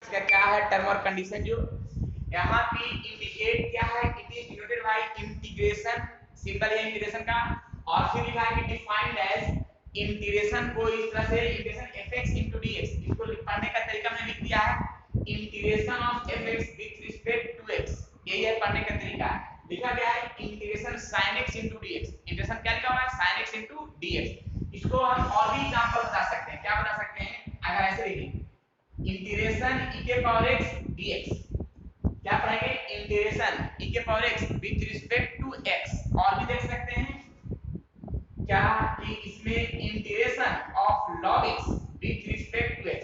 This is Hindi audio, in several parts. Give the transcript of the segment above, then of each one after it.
इसका क्या है टर्म और कंडीशन जो यहाँ पे इंडिकेट क्या है, it is denoted by integration, symbol है इंटीग्रेशन का, और फिर लिखा है कि डिफाइंड एज इंटीग्रेशन को इस तरह से इंटीग्रेशन fx into dx, इसको पढ़ने का तरीका मैंने लिख दिया है integration of fx with respect to x, यही है पढ़ने का तरीका। लिखा गया है integration sin x into dx, integration क्या लिखा हुआ है sin x into dx। इसको हम और भी एग्जांपल बता सकते हैं, क्या बता सकते हैं अगर ऐसे लिखें इंटीग्रेशन e के पावर x dx, क्या पढ़ेंगे इंटीग्रेशन e के power x with respect to x, और भी देख सकते हैं क्या कि इसमें integration of log x with respect to x,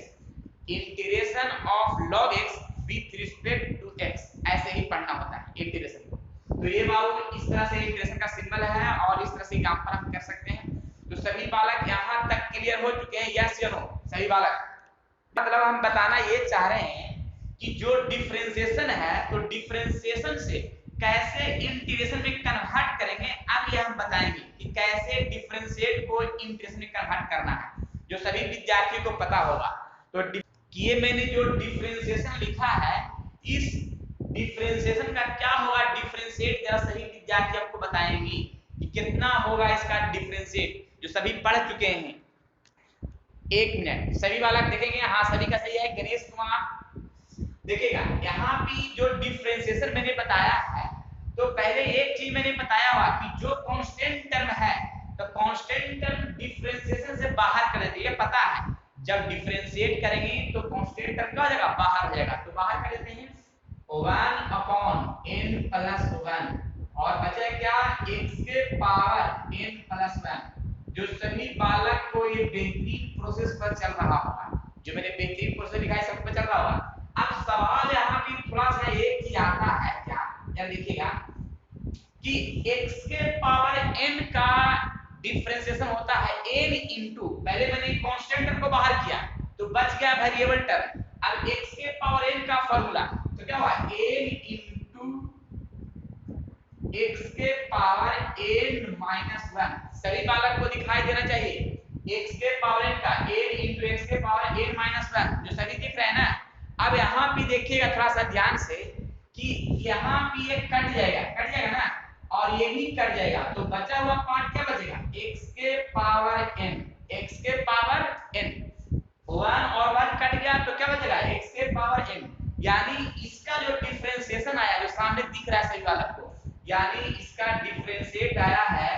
integration of log x with respect to x, ऐसे ही पढ़ना होता है इंटीग्रेशन को। तो ये बाबू इस तरह से इंटीग्रेशन का सिंबल है और इस तरह से एग्जांपल हम कर सकते हैं। तो सभी बालक यहां तक क्लियर हो चुके हैं, यस या नो सभी बालक? मतलब हम बताना ये चाह रहे हैं कि जो डिफरेंशिएशन है तो डिफरेंशिएशन से कैसे इंटीग्रेशन में कन्वर्ट करेंगे, अब ये हम बताएंगे कि कैसे डिफरेंशिएट को इंटीग्रेशन में कन्वर्ट करना है, जो सभी विद्यार्थियों को पता होगा। तो ये मैंने जो डिफरेंशिएशन लिखा है, इस डिफरेंशिएशन का क्या होगा डिफरेंशिएट, जरा सभी विद्यार्थी आपको बताएंगे कि कितना होगा इसका डिफरेंशिएट, जो सभी पढ़ चुके हैं। एक मिनट सभी बालक देखेंगे, हाँ सभी का सही है। गणेश कुमार देखिएगा, यहाँ पे जो डिफरेंशिएशन मैंने बताया है, तो पहले एक चीज मैंने बताया हुआ कि जो कांस्टेंट टर्म है तो कांस्टेंट टर्म डिफरेंशिएशन से बाहर कर देते, ये पता है। जब डिफरेंशिएट करेंगे तो कांस्टेंट टर्म क्या हो जाएगा, बाहर हो जाएगा। तो बाहर कर देते हैं 1/n + 1 और बचा क्या x के पावर n + 1। जो सभी बालक को ये बेहतरीन प्रोसेस पर चल रहा होगा, जो मैंने बेहतरीन प्रोसेस लिखा है सब पर चल रहा होगा। अब सवाल यहाँ पे थोड़ा सा एक चीज आता है, क्या यार देखिएगा कि x के पावर n का डिफरेंशिएशन होता है n इंटू, पहले मैंने कांस्टेंट टर्म को बाहर किया तो बच गया वेरिएबल टर्म। अब x के पावर n का फार्मूला तो क्या हुआ n इंटू x के पावर n - 1, सभी बालक को दिखाई देना चाहिए x के पावर n का n इंटू x के पावर n - 1, जो सभी दिख रहे हैं ना। अब यहाँ पे देखिएगा थोड़ा सा ध्यान से कि यहाँ पे ये कट जाएगा ना, और ये भी कट जाएगा, तो बचा हुआ पार्ट क्या बचेगा x के पावर n, x के पावर n, 1 और 1 कट गया तो क्या बचेगा x के पावर n। यानी इसका जो डिफरेंशिएशन आया, जो सामने दिख रहा है सभी बालक को, यानी इसका डिफरेंशिएट आया है,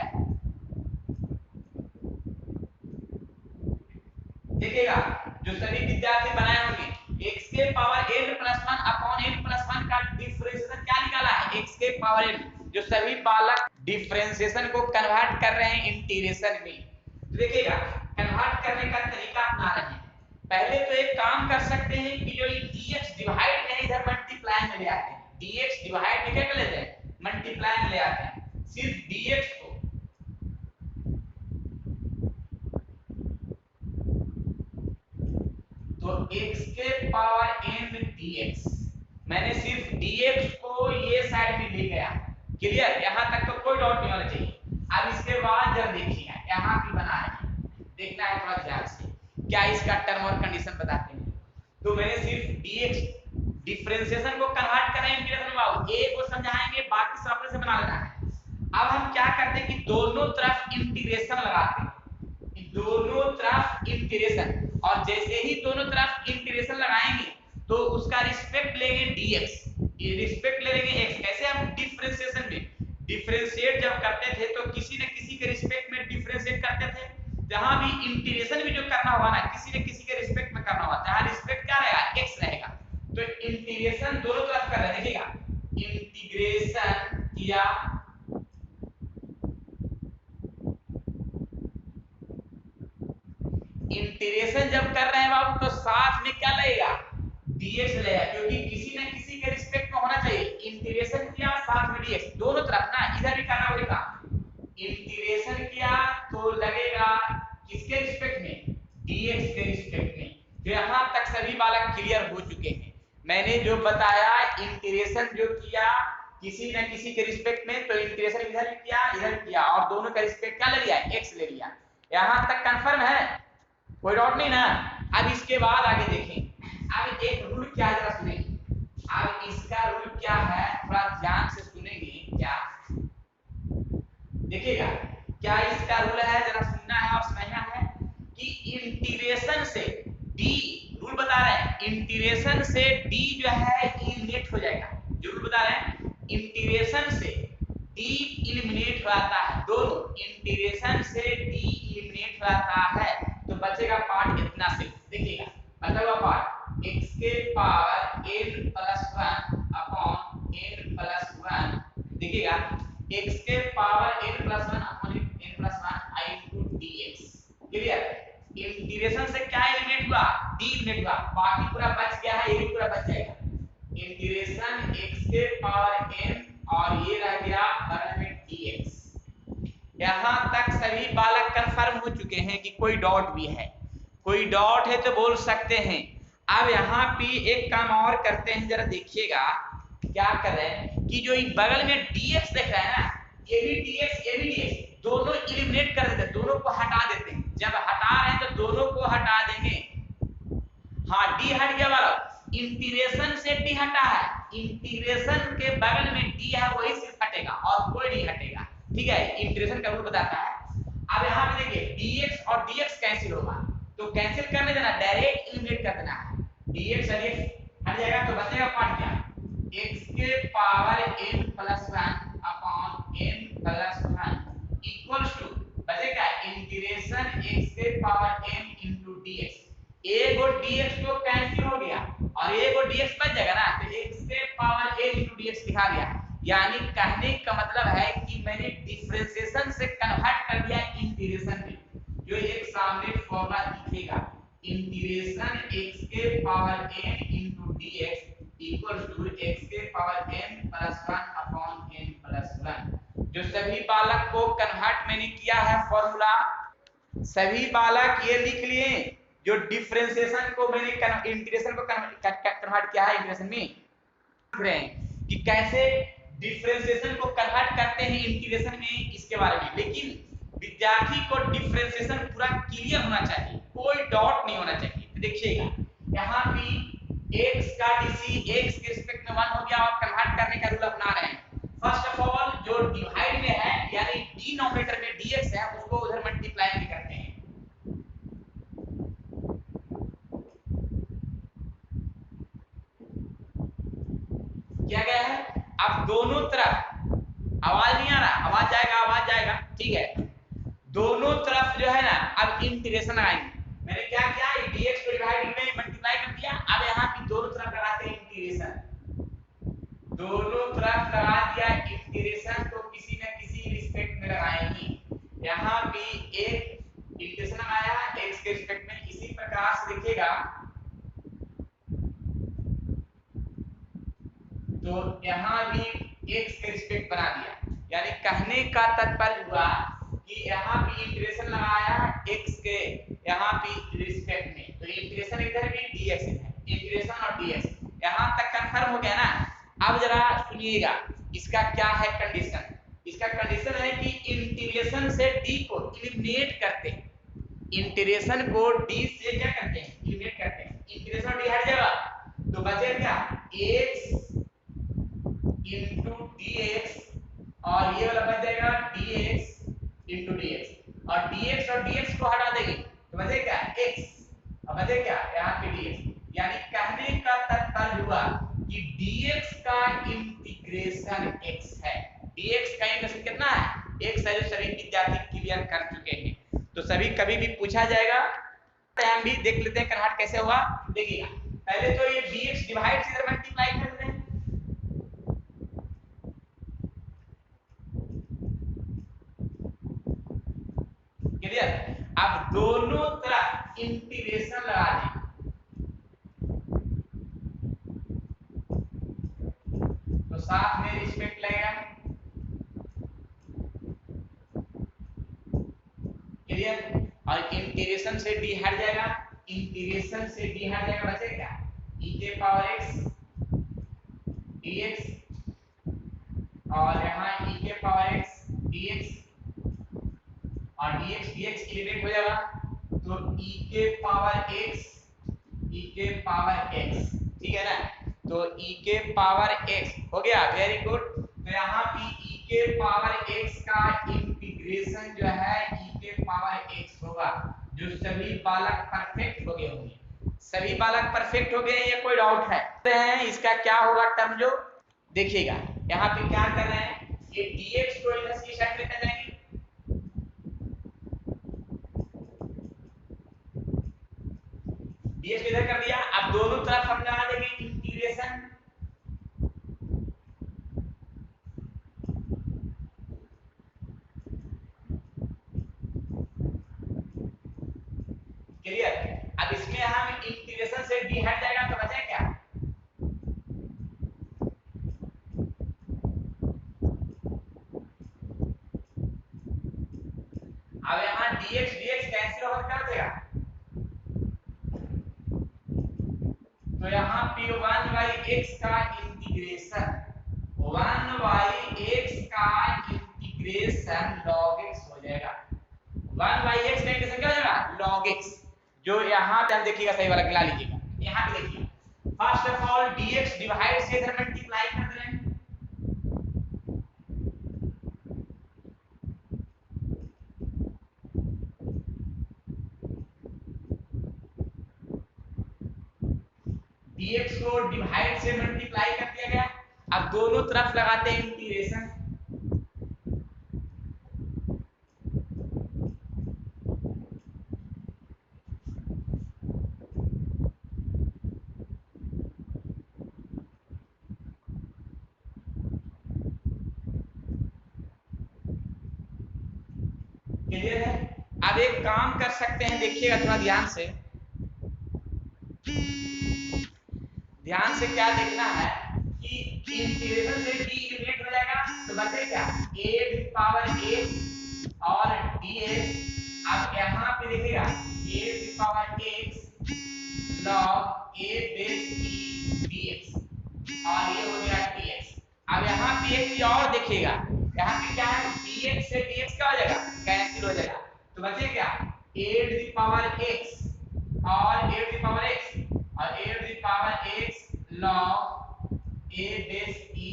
देखिएगा जो सभी विद्यार्थी बनाए होंगे x के पावर n + 1 अपॉन n + 1 का डिफरेंशिएशन क्या निकाला है x के पावर n। जो सभी बालक डिफरेंशिएशन को कन्वर्ट कर रहे हैं इंटीग्रेशन में, तो देखिएगा कन्वर्ट करने का तरीका अपना रहे हैं। पहले तो एक काम कर सकते हैं कि जो dx डिवाइड में इधर मल्टीप्लाई में ले आते हैं, dx डिवाइड में क्या कर लेते हैं मल्टीप्लाई में ले आते हैं। सिर्फ dx को तो x के पावर n dx, मैंने सिर्फ dx को ये साइड में ले गया। क्लियर, यहां तक तो कोई डाउट नहीं होना चाहिए। अब इसके बाद जब देखिए यहां भी बना है, देखना है थोड़ा ध्यान से क्या इसका टर्म और कंडीशन बताते हैं। तो मैंने सिर्फ dx डिफरेंशिएशन को कन्वर्ट कर रहे हैं इंटीग्रेशन में, बाबू a को समझाएंगे, बाकी सब अपने से बना लेना है। अब हम क्या करते हैं कि दोनों तरफ इंटीग्रेशन लगाते हैं, दोनों तरफ इंटीग्रेशन, और जैसे ही दोनों तरफ इंटीग्रेशन लगाएंगे तो उसका रिस्पेक्ट लेंगे dx, ये रिस्पेक्ट ले लेंगे x। कैसे हम डिफरेंशिएशन में डिफरेंशिएट जब करते थे तो किसी न किसी के रिस्पेक्ट में डिफरेंशिएट करते थे, जहां भी इंटीग्रेशन भी जो करना होगा ना किसी न किसी के रिस्पेक्ट में करना होगा, जहां रिस्पेक्ट क्या रहेगा x रहेगा। तो इंटीग्रेशन दोनों तरफ कर रहे हैं, देखिएगा इंटीग्रेशन किया इंटीग्रेशन जब कर रहे हैं बाबू तो साथ में क्या लगेगा dx लगेगा, क्योंकि किसी न किसी के रिस्पेक्ट में होना चाहिए। इंटीग्रेशन किया साथ में dx, दोनों तरफ ना, इधर भी करना होगा। इंटीग्रेशन किया तो लगेगा किसके रिस्पेक्ट में dx के रिस्पेक्ट में। जो यहां तक सभी बालक क्लियर हो चुके हैं। मैंने जो बताया इंटीग्रेशन जो किया किसी न किसी के रिस्पेक्ट में, तो इंटीग्रेशन इधर किया और दोनों का रिस्पेक्ट क्या ले लिया x ले लिया। यहां तक कंफर्म है, कोई डाउट नहीं ना। अब इसके बाद आगे देखें, अब एक रूल क्या है जरा सुनेंगे। अब इसका रूल क्या है थोड़ा ध्यान से सुनेंगे। क्या देखिएगा, क्या इसका रूल है जरा सुनना है और समझना है कि इंटीग्रेशन से डी, रूल बता रहे हैं इंटीग्रेशन से डी जो है एलिमिनेट हो जाएगा। जो रूल बता रहे हैं इंटीग्रेशन से डी एलिमिनेट हो जाता है, दोनों इंटीग्रेशन से डी एलिमिनेट हो जाता है, तो बचेगा पार्ट इतना से। देखिएगा बचा हुआ पार्ट x के power n plus 1 upon n plus 1, देखिएगा x के power n plus 1 upon n plus 1 i into dx। Clear, integration से क्या एलिमिनेट हुआ, d एलिमिनेट हुआ, बाकी पूरा बच गया है, ये भी पूरा बच जाएगा। इंटीग्रेशन x के पावर n और ये रह गया बगल में dx। यहां तक सभी बालक कंफर्म हो चुके हैं कि कोई डॉट भी है, कोई डॉट है तो बोल सकते हैं। अब यहाँ पे एक काम और करते हैं, जरा देखिएगा क्या कर रहे हैं कि जो बगल में dx देख रहे हैं ना, ये भी dx, दोनों एलिमिनेट कर देते हैं, दोनों को हटा देते हैं। जब हटा रहे हैं तो दोनों को हटा देंगे। हाँ, d हट गया वाला, इंटीग्रेशन से d हटा है, इंटीग्रेशन के बगल में d है वही सिर्फ हटेगा और कोई नहीं हटेगा। ठीक है, इंटीग्रेशन का रूल बताता है। अब यहाँ पे देखिए dx और dx कैंसिल होगा, तो कैंसिल करने देना, डायरेक्ट एलिमिनेट कर देना है। dx हट जाएगा तो बचेगा पार्ट क्या, x के power n plus 1 upon n plus 1 equals to बचेगा इंटीग्रेशन x के पावर n इनटू dx। एक और dx तो कैंसिल हो गया और एक और dx बच जाएगा ना, तो x के पावर n इनटू dx लिखा गया। यानी कहने का मतलब है कि मैंने डिफरेंशिएशन से कन्वर्ट कर दिया इंटीग्रेशन में। जो एक सामने फॉर्मूला दिखेगा इंटीग्रेशन x के power n into dx equals to x के power n plus 1 upon n plus 1। जो सभी बालक को कन्वर्ट मैंने किया है फॉर्मूला, सभी बालक ये लिख लिए। जो डिफरेंशिएशन को मैंने इंटीग्रेशन को कन्वर्ट किया है इंटीग्रेशन में, कि कैसे डिफरेंशिएशन को कन्वर्ट करते हैं इंटीग्रेशन में, इसके बारे में। लेकिन विद्यार्थी को डिफरेंशिएशन पूरा क्लियर होना चाहिए, कोई डॉट नहीं होना चाहिए। तो देखिएगा यहाँ भी x का dc x के रिस्पेक्ट में 1 हो गया और कन्वर्ट करने का रूल अपना रहे हैं। फर्स्ट ऑफ ऑल जो डिवाइड में है यानी डिनोमिनेटर में dx है उसको उधर मल्टीप्लाई भी करते हैं। क्या गया है, अब दोनों तरफ आवाज नहीं आ रहा, आवाज जाएगा, ठीक है। दोनों तरफ जो है ना अब इंटीग्रेशन लगाएंगे। मैंने क्या किया, dx को डिवाइड में मल्टीप्लाई कर दिया। अब यहाँ पे दोनों तरफ लगाते हैं इंटीग्रेशन, दोनों तरफ लगा दिया इंटीग्रेशन, तो किसी न किसी रिस्पेक्ट में लगाएंगे। यहाँ पे एक इंटीग्रेशन लगाया x के रिस्पेक्ट में, इसी प्रकार से देखिएगा तो यहाँ भी x के रिस्पेक्ट बना दिया। यानी कहने का तात्पर्य हुआ कि यहाँ पे इंटीग्रेशन लगाया x के यहाँ पे रिस्पेक्ट में, तो इंटीग्रेशन इधर भी dx है, इंटीग्रेशन और dx यहाँ तक कंफर्म हो गया ना। अब जरा सुनिएगा इसका क्या है कंडीशन। इसका कंडीशन है कि इंटीग्रेशन से d को एलिमिनेट करते हैं, इंटीग्रेशन को d से क्या करते हैं, एलिमिनेट करते हैं। इंटीग्रेशन और d हट जाएगा तो बचेगा x इनटू dx और ये वाला बच जाएगा dx इनटू dx और dx को हटा देंगे तो बचेगा x और बचेगा यहाँ पे dx। यानी कहने का तात्पर्य हुआ कि dx का इंटीग्रेशन x है। dx का इंटीग्रेशन कितना है, x है, जो सभी विद्यार्थी क्लियर कर चुके हैं। तो सभी कभी भी पूछा जाएगा, हम भी देख लेते हैं कन्वर्ट कैसे हुआ। देखिएगा पहले तो ये dx डिवाइड से इधर मल्टीप्लाई कर देते हैं, क्लियर। अब दोनों तरफ इंटीग्रेशन लगा दें, तो साथ में रिस्पेक्ट लगेगा, क्लियर। और इंटीग्रेशन से d हट जाएगा, इंटीग्रेशन से d हट जाएगा, बचेगा e के पावर x dx और यहाँ e के पावर x dx और dx एलिमिनेट हो जाएगा, तो e के पावर x e के पावर x, ठीक है ना। तो e के पावर x हो गया, वेरी गुड। तो यहाँ पे e के पावर x का इंटीग्रेशन जो है e के पावर x होगा, जो सभी बालक परफेक्ट हो गए होंगे। सभी बालक परफेक्ट हो गए, ये कोई डाउट है? इसका क्या होगा टर्म, जो देखिएगा यहाँ पे क्या कर रहे हैं, ये dx को इधर से साइड लेकर जाएंगे, dx इधर कर दिया। अब दोनों तरफ हम लगा देंगे इंटीग्रेशन, क्लियर। अब इसमें हम इंटीग्रेशन से d हट जाएगा तो बचे क्या, अब यहाँ dx dx कैंसिल होकर क्या बचेगा, तो यहाँ पे 1/x का इंटीग्रेशन, 1/x का इंटीग्रेशन log x हो जाएगा। 1/x का इंटीग्रेशन क्या हो जाएगा, log x। जो यहाँ पे हम देखिएगा, सही वाला गिला लीजिएगा, यहाँ पे देखिए first of all dx divide से इधर मल्टीप्लाई कर रहे हैं, dx को डिवाइड से मल्टीप्लाई कर दिया गया। अब दोनों तरफ लगाते हैं इंटीग्रेशन, क्लियर है। अब एक काम कर सकते हैं, देखिएगा थोड़ा ध्यान से, ध्यान से क्या देखना है कि इंटीग्रेशन से d इलिमिनेट हो जाएगा तो बचे क्या, a टू पावर a और dx। अब यहाँ पे देखिएगा a to power x log a base e dx और ये हो गया dx। अब यहाँ पे एक चीज और देखिएगा, यहाँ पे क्या है, dx से dx क्या हो जाएगा, कैंसिल हो जाएगा, तो बचे क्या, a to the power x और a to the power x और a to the power x log a base e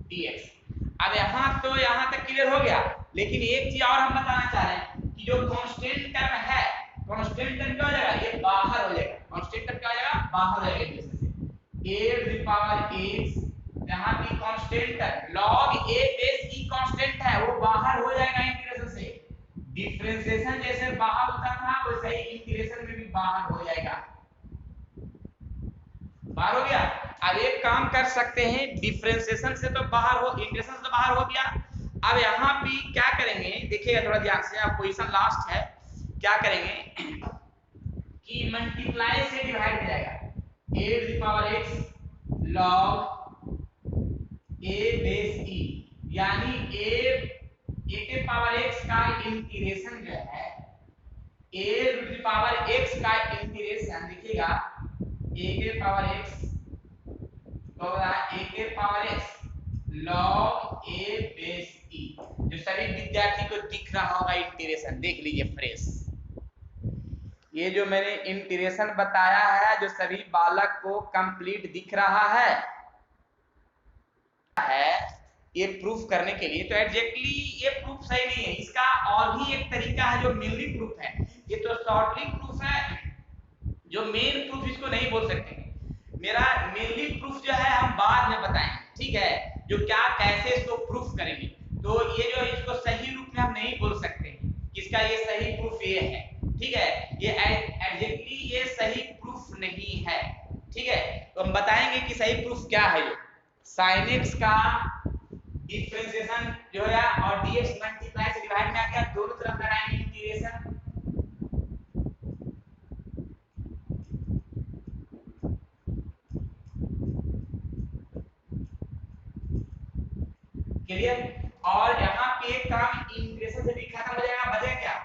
dx। अब यहाँ तक क्लियर हो गया, लेकिन एक चीज और हम बताना चाह रहे हैं कि जो कांस्टेंट टर्म है, कांस्टेंट टर्म क्या हो जाएगा, ये बाहर हो जाएगा, कांस्टेंट टर्म क्या हो जाएगा, बाहर हो जाएगा इसमें से। a to the power x, यहाँ पे constant term log a base e constant है, वो बाहर हो जाएगा इंटीग्रेशन से। डिफरेंशिएशन जैसे बाहर होता था वैसे ही इंटीग्रेशन में भी बाहर हो जाएगा, बाहर हो गया। अब एक काम कर सकते हैं, डिफरेंशिएशन से तो बाहर हो, इंटीग्रेशन से तो बाहर हो गया। अब यहाँ पे क्या करेंगे, देखिएगा थोड़ा ध्यान से, अब पोजीशन लास्ट है, क्या करेंगे कि मल्टीप्लाई से डिवाइड हो जाएगा, a to the power x log a base e, यानी a के पावर x का इंटीग्रेशन जो है, a to the power x का इंटीग्रेशन देखिएगा, a के पावर x तो a के power x log a base e, जो सभी विद्यार्थी को दिख रहा होगा इंटीग्रेशन, देख लीजिए फ्रेश। ये जो मैंने इंटीग्रेशन बताया है, जो सभी बालक को कंप्लीट दिख रहा है ये प्रूफ करने के लिए, तो एग्जैक्टली ये प्रूफ सही नहीं है, इसका और भी एक तरीका है जो मेनली प्रूफ है। ये तो शॉर्टली प्रूफ है, जो मेन प्रूफ इसको नहीं बोल सकते। मेरा मेनली प्रूफ जो है हम बाद में बताएंगे, ठीक है, जो क्या कैसे इसको प्रूफ करेंगे। तो ये जो इसको सही रूप में हम नहीं बोल सकते किसका ये सही प्रूफ ये है, ठीक है, ये एग्जैक्टली ये सही प्रूफ नहीं है, ठीक है। तो हम बताएंगे कि सही प्रूफ क्या है। जो sin x का डिफरेंशिएशन जो है और dx मल्टीप्लाई से डिवाइड में आ गया, दोनों तरफ लगाएंगे इंटीग्रेशन, क्लियर। और यहाँ पे एक काम इंटीग्रेशन से भी खत्म हो जाएगा, बचेगा क्या,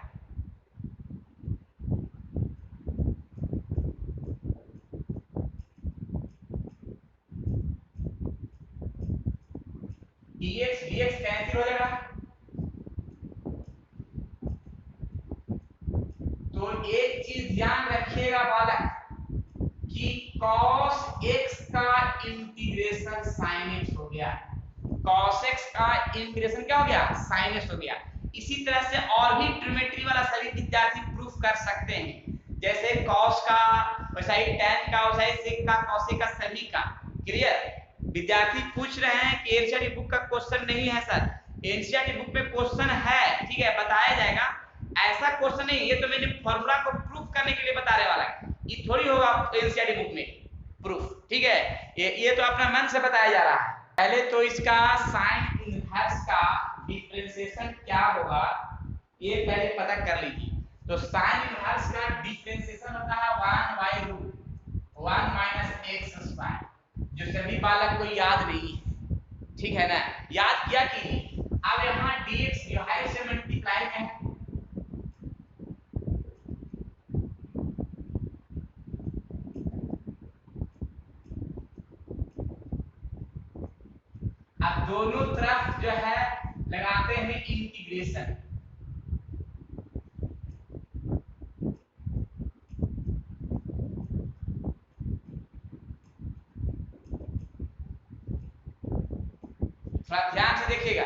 dx dx कैंसिल हो जाएगा। तो एक चीज ध्यान रखिएगा बालक, इंटीग्रेशन sin x हो गया, cos x का इंटीग्रेशन क्या हो गया, sin x हो गया। इसी तरह से और भी ट्रिग्नोमेट्री वाला सभी विद्यार्थी प्रूफ कर सकते हैं, जैसे cos का, वैसा ही tan का, वैसा ही sec का, cosec का, सभी का। क्लियर? विद्यार्थी पूछ रहे हैं कि एनसीईआरटी बुक का क्वेश्चन नहीं है सर, एनसीईआरटी बुक में क्वेश्चन है, ठीक है, बताया जाएगा। ऐसा क्वेश्चन नहीं, ये तो मैंने फॉर्मूला को प्रूफ करने के लिए बताने वाला है, ये थोड़ी होगा एनसीईआरटी बुक में प्रूफ, ठीक है। ये तो अपना मन से बताया जा रहा है। पहले तो इसका साइन इनवर्स का डिफरेंशिएशन क्या होगा ये पहले पता कर लीजिए। तो साइन इनवर्स का डिफरेंशिएशन होता है 1/√1 - x², जो सभी बालक को याद नहीं है, ठीक है ना, याद किया कि अब यहाँ dx डिवाइड से मल्टीप्लाई में है, अब दोनों तरफ जो है लगाते हैं इंटीग्रेशन, थोड़ा ध्यान से देखिएगा।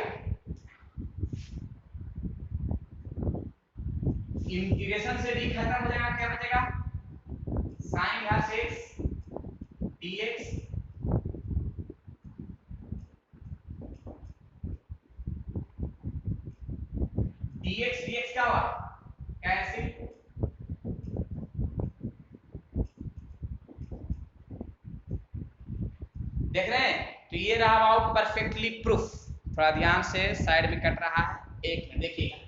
इंटीग्रेशन से भी खत्म हो जाएगा, क्या बचेगा, sin inverse x dx dx क्या हुआ, कैंसिल, देख रहे हैं। तो ये रहा अबाउट परफेक्टली प्रूफ, थोड़ा ध्यान से, साइड में कट रहा है, एक मिनट देखिएगा।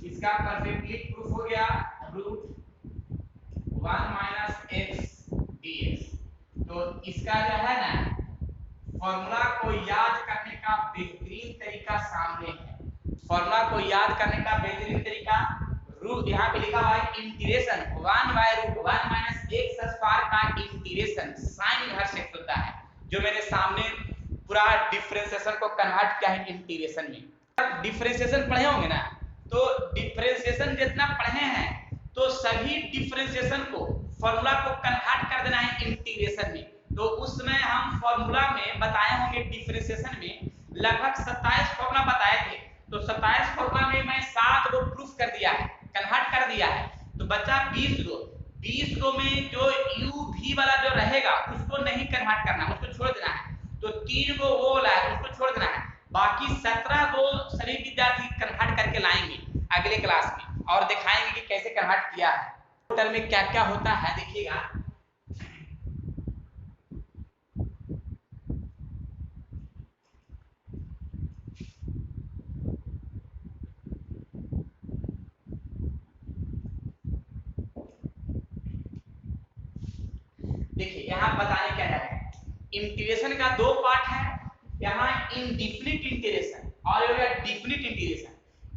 इसका परफेक्टली प्रूफ हो गया √1 - x dx। तो इसका जो है ना फॉर्मूला को याद करने का बेहतरीन तरीका सामने है, फॉर्मूला को याद करने का बेहतरीन तरीका, रूट यहाँ पे लिखा हुआ है इंटीग्रेशन 1/√1 - x² का इंटीग्रेशन साइन इनवर्स x होता है, जो मेरे सामने पूरा डिफरेंशिएशन को कन्वर्ट किया है इंटीग्रेशन में। डिफरेंशिएशन पढ़े होंगे ना, तो डिफरेंशिएशन जितना पढ़े हैं तो सभी डिफरेंशिएशन को फॉर्मूला को कन्वर्ट कर देना है इंटीग्रेशन में। तो उसमें हम फॉर्मूला में बताए होंगे डिफरेंशिएशन में लगभग 27 फॉर्मूला बताए थे, तो 27 फॉर्मूला में मैं 7 को प्रूफ कर दिया है, कन्वर्ट कर दिया है, तो बचा 20 को। 20 को में जो u v वाला जो रहेगा उसको नहीं कन्वर्ट करना, उसको छोड़ देना है। तो 3 को वो वाला है उसको छोड़ देना है, बाकी 17 को सभी विद्यार्थी कन्वर्ट करके लाएंगे अगले क्लास में और दिखाएंगे कि कैसे कन्वर्ट किया है, टोटल में क्या क्या होता है देखिएगा। देखिए यहाँ बताने क्या जा रहा है, इंटीग्रेशन का 2 पार्ट है, यहाँ इनडिफिनिट इंटीग्रेशन और हो गया डिफिनिट इंटीग्रेशन।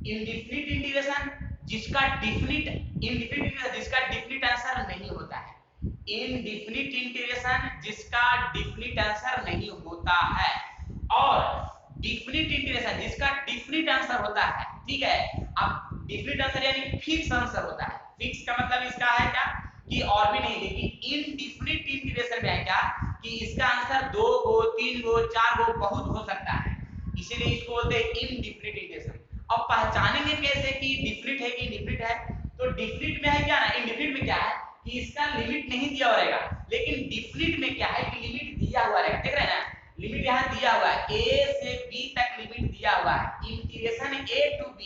इनडिफिनिट इंटीग्रेशन जिसका डिफिनिट आंसर नहीं होता है, इनडिफिनिट इंटीग्रेशन जिसका डिफिनिट आंसर नहीं होता है, और डिफिनिट इंटीग्रेशन जिसका डिफिनिट आंसर होता है, ठीक है। अब डिफिनिट आंसर यानी फिक्स आंसर होता है, फिक्स का मतलब इसका है क्या कि और भी नहीं, लेकिन इनडिफिनिट इंटीग्रेशन में है क्या कि इसका आंसर 2 गो 3 गो 4 गो बहुत हो सकता है, इसीलिए इसको बोलते हैं इनडिफिनिट इंटीग्रेशन। अब पहचानेंगे कैसे कि डिफिनिट है कि इनडिफिनिट है, तो डिफिनिट में है क्या ना, इनडिफिनिट में क्या है कि इसका लिमिट नहीं दिया हुआ रहेगा, लेकिन डिफिनिट में क्या है कि लिमिट दिया हुआ रहेगा, देख रहे हैं ना, लिमिट यहाँ दिया हुआ है, a से b तक लिमिट दिया हुआ है, integration a to b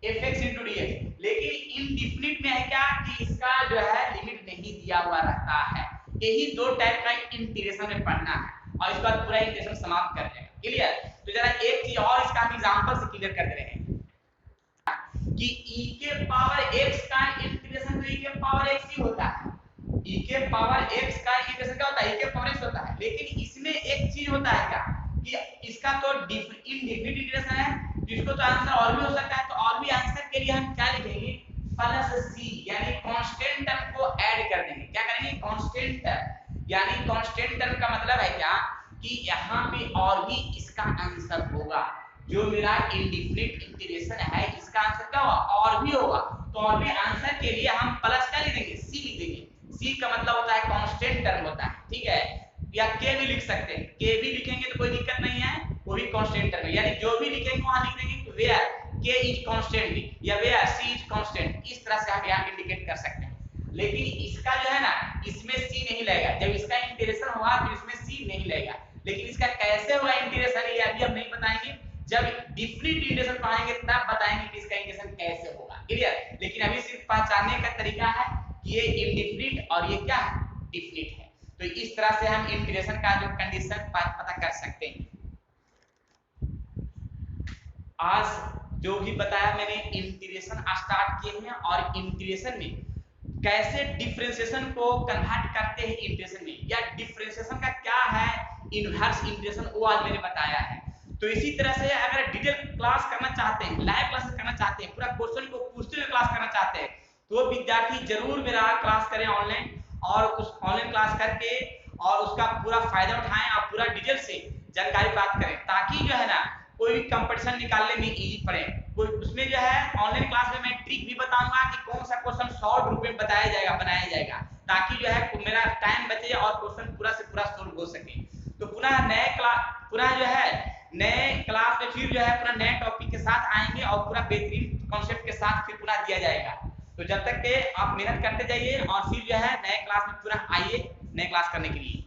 fx into dx, लेकिन इनडिफिनिट में है क्या कि इसका जो है लिमिट नहीं दिया हुआ रहता है। यही 2 टाइप का इंटीग्रेशन में पढ़ना है और इसके बाद पूरा इंटीग्रेशन समाप्त कर देगा, क्लियर। तो जरा एक चीज और इसका हम एग्जांपल से क्लियर कर दे रहे हैं कि e के पावर x का इंटीग्रेशन तो e के पावर x ही होता है, e के पावर x का इंटीग्रेशन क्या होता है, e के पावर x होता है, लेकिन इसमें एक चीज होता है क्या कि इसका तो इनडिफिनिट इंटीग्रेशन है, जिसको तो आंसर और भी हो सकता है, तो और भी आंसर के लिए हम क्या लिखेंगे प्लस c, यानी कांस्टेंट टर्म को ऐड कर देंगे, क्या करेंगे कांस्टेंट टर्म, यानी कांस्टेंट टर्म का मतलब है क्या कि यहाँ पे और भी इसका आंसर होगा, जो मेरा इनडिफिनिट इंटीग्रेशन है इसका आंसर क्या होगा और भी होगा, तो और भी आंसर के लिए हम प्लस क्या लिख देंगे c लिख देंगे, c का मतलब होता है कांस्टेंट टर्म होता है, ठीक है। या के भी लिख सकते हैं, के भी लिखेंगे तो कोई दिक्कत नहीं है, वो भी कांस्टेंट टर्म है, यानी जो भी लिखेंगे वहां लिख देंगे वेयर के इज कांस्टेंट या वेयर सी इज कांस्टेंट, इस तरह से हम यहाँ इंडिकेट कर सकते हैं। लेकिन इसका जो है ना, इसमें सी नहीं लगेगा, जब इसका इंटीग्रेशन होगा तो इसमें सी नहीं लगेगा। लेकिन इसका कैसे होगा इंटीग्रेशन ये अभी हम नहीं बताएंगे, जब डिफरेंट इंटीग्रेशन पढ़ाएंगे तब बताएंगे कि इसका इंटीग्रेशन कैसे होगा, क्लियर। लेकिन अभी सिर्फ पहचानने का तरीका है कि ये इनडिफिनिट और ये क्या है, डिफिनिट है। तो इस तरह से हम इंटीग्रेशन का जो कंडीशन पता कर सकते हैं। आज जो भी बताया मैंने, इंटीग्रेशन स्टार्ट किए हैं और इंटीग्रेशन में कैसे डिफरेंशिएशन को कन्वर्ट करते हैं इंटीग्रेशन में, या डिफरेंशिएशन का क्या है इनवर्स इंटीग्रेशन, वो आज मैंने बताया है। तो इसी तरह से अगर डिटेल क्लास करना चाहते हैं, लाइव क्लासेस करना चाहते हैं, पूरा क्वेश्चन को पूछते हुए क्लास करना चाहते हैं, तो विद्यार्थी जरूर मेरा क्लास करें ऑनलाइन, और उस ऑनलाइन क्लास करके और उसका पूरा फायदा उठाएं और पूरा डिटेल से जानकारी प्राप्त करें, ताकि जो है ना कोई भी कंपटीशन निकालने में इजी पड़े। कोई उसमें जो है ऑनलाइन क्लास में मैं ट्रिक भी बताऊंगा कि कौन सा क्वेश्चन शॉर्ट रूप में बनाया जाएगा, ताकि जो है मेरा टाइम बचे और क्वेश्चन पूरा से पूरा सोल्व हो सके। तो पुनः जो है नए क्लास में फिर जो है पूरा नए टॉपिक के साथ आएंगे और पूरा बेहतरीन कॉन्सेप्ट के साथ फिर पुनः दिया जाएगा। तो जब तक के आप मेहनत करते जाइए और फिर जो है नए क्लास में पूरा आइए नए क्लास करने के लिए।